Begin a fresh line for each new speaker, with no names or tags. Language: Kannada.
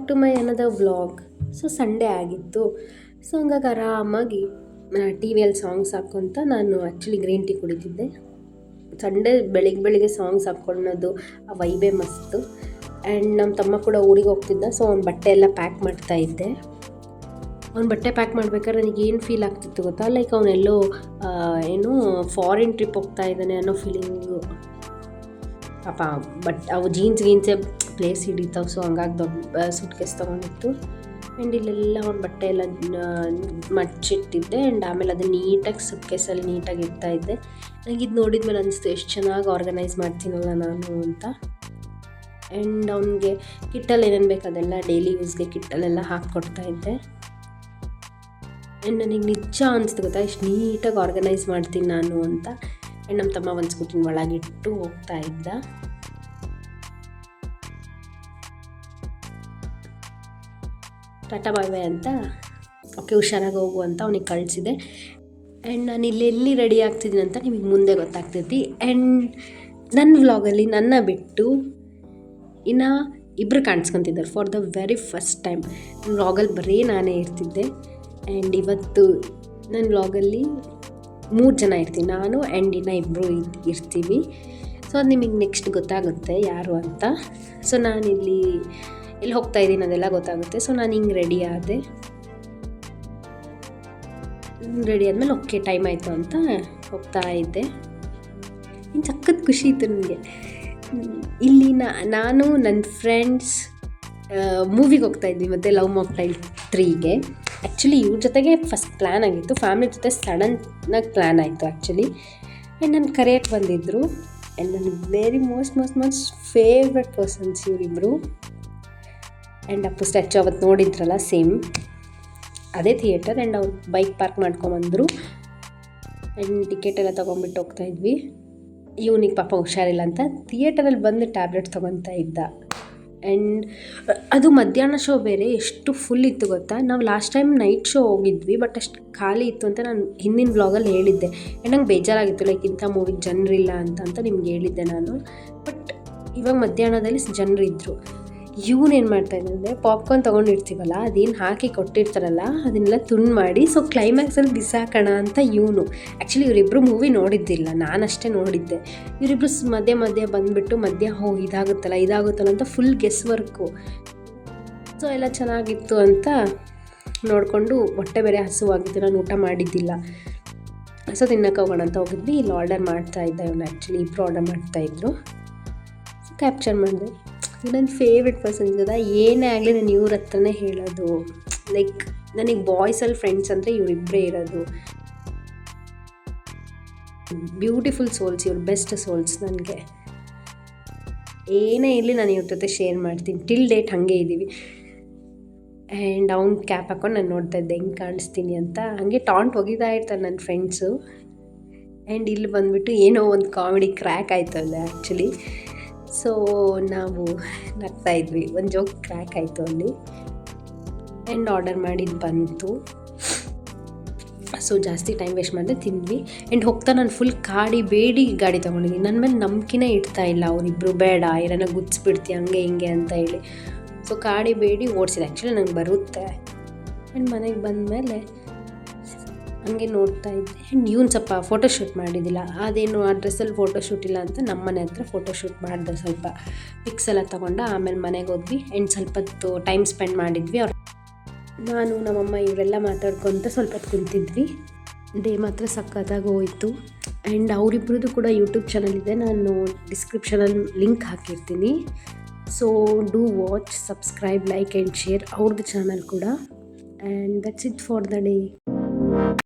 Back to my another vlog. So Sunday ಆಗಿತ್ತು. ಸೊ ಹಂಗಾಗಿ ಆರಾಮಾಗಿ ಟಿ ವಿಯಲ್ಲಿ ಸಾಂಗ್ಸ್ ಹಾಕ್ಕೊಂತ ನಾನು ಆ್ಯಕ್ಚುಲಿ ಗ್ರೀನ್ ಟೀ ಕುಡಿತಿದ್ದೆ. ಸಂಡೇ ಬೆಳಿಗ್ಗೆ ಸಾಂಗ್ಸ್ ಹಾಕ್ಕೊಳ್ಳೋದು ಆ ವೈಬೇ ಮಸ್ತು. ಆ್ಯಂಡ್ ನಮ್ಮ ತಮ್ಮ ಕೂಡ ಊರಿಗೆ ಹೋಗ್ತಿದ್ದ. ಸೊ ಅವ್ನ ಬಟ್ಟೆ ಎಲ್ಲ ಪ್ಯಾಕ್ ಮಾಡ್ತಾಯಿದ್ದೆ. ಅವ್ನ ಬಟ್ಟೆ ಪ್ಯಾಕ್ ಮಾಡ್ಬೇಕಾದ್ರೆ ನನಗೆ ಏನು ಫೀಲ್ ಆಗ್ತಿತ್ತು ಗೊತ್ತಾ, ಲೈಕ್ ಅವನೆಲ್ಲೋ ಏನು ಫಾರಿನ್ ಟ್ರಿಪ್ ಹೋಗ್ತಾ ಇದ್ದಾನೆ ಅನ್ನೋ ಫೀಲಿಂಗು. ಪಾಪ ಬಟ್ ಅವು ಜೀನ್ಸ್ಗೆ ಪ್ಲೇಸ್ ಹಿಡಿತಾವೆ. ಸೊ ಹಂಗಾಗಿ ದೊಡ್ಡ ಸೂಟ್ ಕೇಸ್ ತೊಗೊಂಡಿತ್ತು. ಆ್ಯಂಡ್ ಇಲ್ಲೆಲ್ಲ ಅವ್ನ ಬಟ್ಟೆ ಎಲ್ಲ ಮಡ್ಚಿಟ್ಟಿದ್ದೆ. ಆ್ಯಂಡ್ ಆಮೇಲೆ ಅದು ನೀಟಾಗಿ ಸೂಟ್ ಕೇಸಲ್ಲಿ ನೀಟಾಗಿ ಇಡ್ತಾಯಿದ್ದೆ. ನನಗೆ ಇದು ನೋಡಿದ್ಮೇಲೆ ಅನಿಸ್ತು ಎಷ್ಟು ಚೆನ್ನಾಗಿ ಆರ್ಗನೈಸ್ ಮಾಡ್ತೀನಲ್ಲ ನಾನು ಅಂತ. ಆ್ಯಂಡ್ ಅವನಿಗೆ ಕಿಟ್ಟಲ್ಲಿ ಏನೇನು ಬೇಕು ಅದೆಲ್ಲ ಡೈಲಿ ಯೂಸ್ಗೆ ಕಿಟ್ಟಲ್ಲೆಲ್ಲ ಹಾಕ್ಕೊಡ್ತಾಯಿದ್ದೆ. ಆ್ಯಂಡ್ ನನಗೆ ನಿಜ ಅನಿಸ್ತು ಗೊತ್ತಾ, ಇಷ್ಟು ನೀಟಾಗಿ ಆರ್ಗನೈಸ್ ಮಾಡ್ತೀನಿ ನಾನು ಅಂತ. ಆ್ಯಂಡ್ ನಮ್ಮ ತಮ್ಮ ಒಂದು ಸ್ಕೂಟಿನ ಒಳಗಿಟ್ಟು ಹೋಗ್ತಾ ಇದ್ದ. ಟಾಟಾ ಬಾಯ್ ಬಾಯ್ ಅಂತ, ಓಕೆ ಹುಷಾರಾಗಿ ಹೋಗು ಅಂತ ಅವನಿಗೆ ಕಳಿಸಿದೆ. ಆ್ಯಂಡ್ ನಾನು ಇಲ್ಲೆಲ್ಲಿ ರೆಡಿ ಆಗ್ತಿದ್ದೀನಿ ಅಂತ ನಿಮಗೆ ಮುಂದೆ ಗೊತ್ತಾಗ್ತೈತಿ. ಆ್ಯಂಡ್ ನನ್ನ ವ್ಲಾಗಲ್ಲಿ ನನ್ನ ಬಿಟ್ಟು ಇನ್ನು ಇಬ್ಬರು ಕಾಣಿಸ್ಕೊತಿದ್ದಾರೆ for the very first time. ನನ್ನ ವ್ಲಾಗಲ್ಲಿ ಬರೀ ನಾನೇ ಇರ್ತಿದ್ದೆ. ಆ್ಯಂಡ್ ಇವತ್ತು ನನ್ನ ವ್ಲಾಗಲ್ಲಿ 3 ಜನ ಇರ್ತೀವಿ, ನಾನು ಆ್ಯಂಡ್ ಇನ್ನು ಇಬ್ಬರು ಇರ್ತೀವಿ. ಸೊ ಅದು ನಿಮಗೆ ನೆಕ್ಸ್ಟ್ ಗೊತ್ತಾಗುತ್ತೆ ಯಾರು ಅಂತ. ಸೊ ನಾನಿಲ್ಲಿ ಎಲ್ಲಿ ಹೋಗ್ತಾಯಿದ್ದೀನಿ ಅದೆಲ್ಲ ಗೊತ್ತಾಗುತ್ತೆ. ಸೊ ನಾನು ಹಿಂಗೆ ರೆಡಿ ಆದೆ. ರೆಡಿ ಆದಮೇಲೆ ಓಕೆ ಟೈಮ್ ಆಯಿತು ಅಂತ ಹೋಗ್ತಾ ಇದ್ದೆ. ಇನ್ನು ಸಖತ್ ಖುಷಿ ಇತ್ತು ನನಗೆ. ಇಲ್ಲಿ ನಾನು ನನ್ನ ಫ್ರೆಂಡ್ಸ್ ಮೂವಿಗೆ ಹೋಗ್ತಾಯಿದ್ವಿ ಮತ್ತು ಲವ್ ಮಾಕ್ಟೈಲ್ 3ಗೆ. ಆ್ಯಕ್ಚುಲಿ ಇವ್ರ ಜೊತೆಗೆ ಫಸ್ಟ್ ಪ್ಲ್ಯಾನ್ ಆಗಿತ್ತು, ಫ್ಯಾಮಿಲಿ ಜೊತೆ ಸಡನ್ನಾಗಿ ಪ್ಲ್ಯಾನ್ ಆಯಿತು ಆ್ಯಕ್ಚುಲಿ. ಆ್ಯಂಡ್ ನನ್ನ ಕರೆಯೋಕ್ಕೆ ಬಂದಿದ್ದರು. ಆ್ಯಂಡ್ ನನಗೆ ವೆರಿ ಮೋಸ್ಟ್ ಫೇವ್ರೆಟ್ ಪರ್ಸನ್ಸ್ ಇವರಿಬ್ಬರು. ಆ್ಯಂಡ್ ಅಪ್ಪು ಸ್ಟ್ಯಾಚು ಅವತ್ತು ನೋಡಿದ್ರಲ್ಲ ಸೇಮ್ ಅದೇ ಥಿಯೇಟರ್. ಆ್ಯಂಡ್ ಅವ್ರು ಬೈಕ್ ಪಾರ್ಕ್ ಮಾಡ್ಕೊಂಬಂದರು. ಆ್ಯಂಡ್ ಟಿಕೆಟ್ ಎಲ್ಲ ತೊಗೊಂಬಿಟ್ಟು ಹೋಗ್ತಾಯಿದ್ವಿ. ಇವನಿಗೆ ಪಾಪ ಹುಷಾರಿಲ್ಲ ಅಂತ ಥಿಯೇಟರಲ್ಲಿ ಬಂದು ಟ್ಯಾಬ್ಲೆಟ್ ತೊಗೊತಾ ಇದ್ದ. ಆ್ಯಂಡ್ ಅದು ಮಧ್ಯಾಹ್ನ ಶೋ ಬೇರೆ, ಎಷ್ಟು ಫುಲ್ ಇತ್ತು ಗೊತ್ತಾ. ನಾವು ಲಾಸ್ಟ್ ಟೈಮ್ ನೈಟ್ ಶೋ ಹೋಗಿದ್ವಿ, ಬಟ್ ಅಷ್ಟು ಖಾಲಿ ಇತ್ತು ಅಂತ ನಾನು ಹಿಂದಿನ ವ್ಲಾಗಲ್ಲಿ ಹೇಳಿದ್ದೆ. ಆ್ಯಂಡ್ ನಂಗೆ ಬೇಜಾರಾಗಿತ್ತು, ಲೈಕ್ ಇಂಥ ಮೂವಿಗೆ ಜನರಿಲ್ಲ ಅಂತ ನಿಮ್ಗೆ ಹೇಳಿದ್ದೆ ನಾನು. ಬಟ್ ಇವಾಗ ಮಧ್ಯಾಹ್ನದಲ್ಲಿ ಜನರಿದ್ದರು. ಇವನೇನು ಮಾಡ್ತಾಯಿದ್ದೆ ಅಂದರೆ ಪಾಪ್ಕಾರ್ನ್ ತೊಗೊಂಡಿರ್ತೀವಲ್ಲ, ಅದೇನು ಹಾಕಿ ಕೊಟ್ಟಿರ್ತಾರಲ್ಲ ಅದನ್ನೆಲ್ಲ ತುಂಡು ಮಾಡಿ ಸೊ ಕ್ಲೈಮ್ಯಾಕ್ಸಲ್ಲಿ ಬಿಸಾಕೋಣ ಅಂತ ಇವನು. ಆ್ಯಕ್ಚುಲಿ ಇವರಿಬ್ಬರು ಮೂವಿ ನೋಡಿದ್ದಿಲ್ಲ, ನಾನಷ್ಟೇ ನೋಡಿದ್ದೆ. ಇವರಿಬ್ಬರು ಮಧ್ಯೆ ಬಂದುಬಿಟ್ಟು ಇದಾಗುತ್ತಲ್ಲ ಅಂತ ಫುಲ್ ಗೆಸ್ ವರ್ಕು. ಸೊ ಎಲ್ಲ ಚೆನ್ನಾಗಿತ್ತು ಅಂತ ನೋಡಿಕೊಂಡು ಹೊಟ್ಟೆ ಬೇರೆ ಹಸುವಾಗಿತ್ತು, ನಾನು ಊಟ ಮಾಡಿದ್ದಿಲ್ಲ. ಸೊ ತಿನ್ನಕ್ಕೆ ಹೋಗೋಣ ಅಂತ ಹೋಗಿದ್ವಿ. ಇಲ್ಲಿ ಆರ್ಡರ್ ಮಾಡ್ತಾಯಿದ್ದೆ ಇವನು. ಆ್ಯಕ್ಚುಲಿ ಇಬ್ಬರು ಆರ್ಡರ್ ಮಾಡ್ತಾಯಿದ್ರು. ಸೊ ಕ್ಯಾಪ್ಚರ್ ಮಾಡಿದೆ. ನನ್ನ ಫೇವ್ರೆಟ್ ಪರ್ಸನ್ಸ್ ಅದ. ಏನೇ ಆಗಲಿ ನಾನು ಇವ್ರ ಹತ್ರನೇ ಹೇಳೋದು. ಲೈಕ್ ನನಗೆ ಬಾಯ್ಸಲ್ಲಿ ಫ್ರೆಂಡ್ಸ್ ಅಂದರೆ ಇವರಿಬ್ಬರೇ ಇರೋದು. ಬ್ಯೂಟಿಫುಲ್ ಸೋಲ್ಸ್, ಇವ್ರ ಬೆಸ್ಟ್ ಸೋಲ್ಸ್. ನನಗೆ ಏನೇ ಇರಲಿ ನಾನು ಇವ್ರ ಜೊತೆ ಶೇರ್ ಮಾಡ್ತೀನಿ. ಟಿಲ್ ಡೇಟ್ ಹಾಗೆ ಇದ್ದೀವಿ. ಆ್ಯಂಡ್ ಅವ್ನು ಕ್ಯಾಪ್ ಹಾಕೊಂಡು ನಾನು ನೋಡ್ತಾ ಇದ್ದೆ ಹೆಂಗೆ ಕಾಣಿಸ್ತೀನಿ ಅಂತ. ಹಾಗೆ ಟಾಂಟ್ ಒಗಿತಾ ಇರ್ತಾರೆ ನನ್ನ ಫ್ರೆಂಡ್ಸು. ಆ್ಯಂಡ್ ಇಲ್ಲಿ ಬಂದುಬಿಟ್ಟು ಏನೋ ಒಂದು ಕಾಮಿಡಿ ಕ್ರ್ಯಾಕ್ ಆಯಿತು ಅಲ್ಲೇ ಆ್ಯಕ್ಚುಲಿ. ಸೊ ನಾವು ನಗ್ತಾಯಿದ್ವಿ, ಒಂದು ಜೋಕ್ ಕ್ರ್ಯಾಕ್ ಆಯಿತು ಅಲ್ಲಿ. ಆ್ಯಂಡ್ ಆರ್ಡರ್ ಮಾಡಿದ್ದು ಬಂತು. ಸೊ ಜಾಸ್ತಿ ಟೈಮ್ ವೇಸ್ಟ್ ಮಾಡಿದೆ, ತಿಂದ್ವಿ. ಆ್ಯಂಡ್ ಹೋಗ್ತಾ ನಾನು ಫುಲ್ ಬೇಡಿ ಗಾಡಿ ತೊಗೊಂಡಿದ್ದೀನಿ. ನನ್ನ ಮೇಲೆ ನಂಬಿಕೆನೇ ಇಡ್ತಾ ಇಲ್ಲ ಅವರಿಬ್ಬರು. ಬೇಡ ಏನಾರ ಗುಚ್ಚಿಬಿಡ್ತೀವಿ ಹಂಗೆ ಹಿಂಗೆ ಅಂತ ಹೇಳಿ. ಸೊ ಬೇಡಿ ಓಡಿಸಿದೆ. ಆ್ಯಕ್ಚುಲಿ ನಂಗೆ ಬರುತ್ತೆ. ಆ್ಯಂಡ್ ಮನೆಗೆ ಬಂದಮೇಲೆ ಹಂಗೆ ನೋಡ್ತಾ ಇದ್ದೆ. ಆ್ಯಂಡ್ ಇವ್ನು ಸ್ವಲ್ಪ ಫೋಟೋಶೂಟ್ ಮಾಡಿದ್ದಿಲ್ಲ, ಅದೇನು ಆ ಡ್ರೆಸ್ಸಲ್ಲಿ ಫೋಟೋಶೂಟ್ ಇಲ್ಲ ಅಂತ ನಮ್ಮ ಮನೆ ಹತ್ರ ಫೋಟೋಶೂಟ್ ಮಾಡಿದೆ. ಸ್ವಲ್ಪ ಪಿಕ್ಸ್ ಎಲ್ಲ ತೊಗೊಂಡು ಆಮೇಲೆ ಮನೆಗೆ ಹೋದ್ವಿ. ಆ್ಯಂಡ್ ಸ್ವಲ್ಪ ಹೊತ್ತು ಟೈಮ್ ಸ್ಪೆಂಡ್ ಮಾಡಿದ್ವಿ. ನಾನು ನಮ್ಮಮ್ಮ ಇವರೆಲ್ಲ ಮಾತಾಡ್ಕೊತ ಸ್ವಲ್ಪ ಹೊತ್ತು ಕುಂತಿದ್ವಿ. ಡೇ ಮಾತ್ರ ಸಖತ್ತಾಗಿ ಹೋಯಿತು. ಆ್ಯಂಡ್ ಅವರಿಬ್ರದ್ದು ಕೂಡ ಯೂಟ್ಯೂಬ್ ಚಾನಲ್ ಇದೆ, ನಾನು ಡಿಸ್ಕ್ರಿಪ್ಷನಲ್ಲಿ ಲಿಂಕ್ ಹಾಕಿರ್ತೀನಿ. So do watch, subscribe, like and share ಅವ್ರದ್ದು ಚಾನಲ್ ಕೂಡ. And that's it for the day.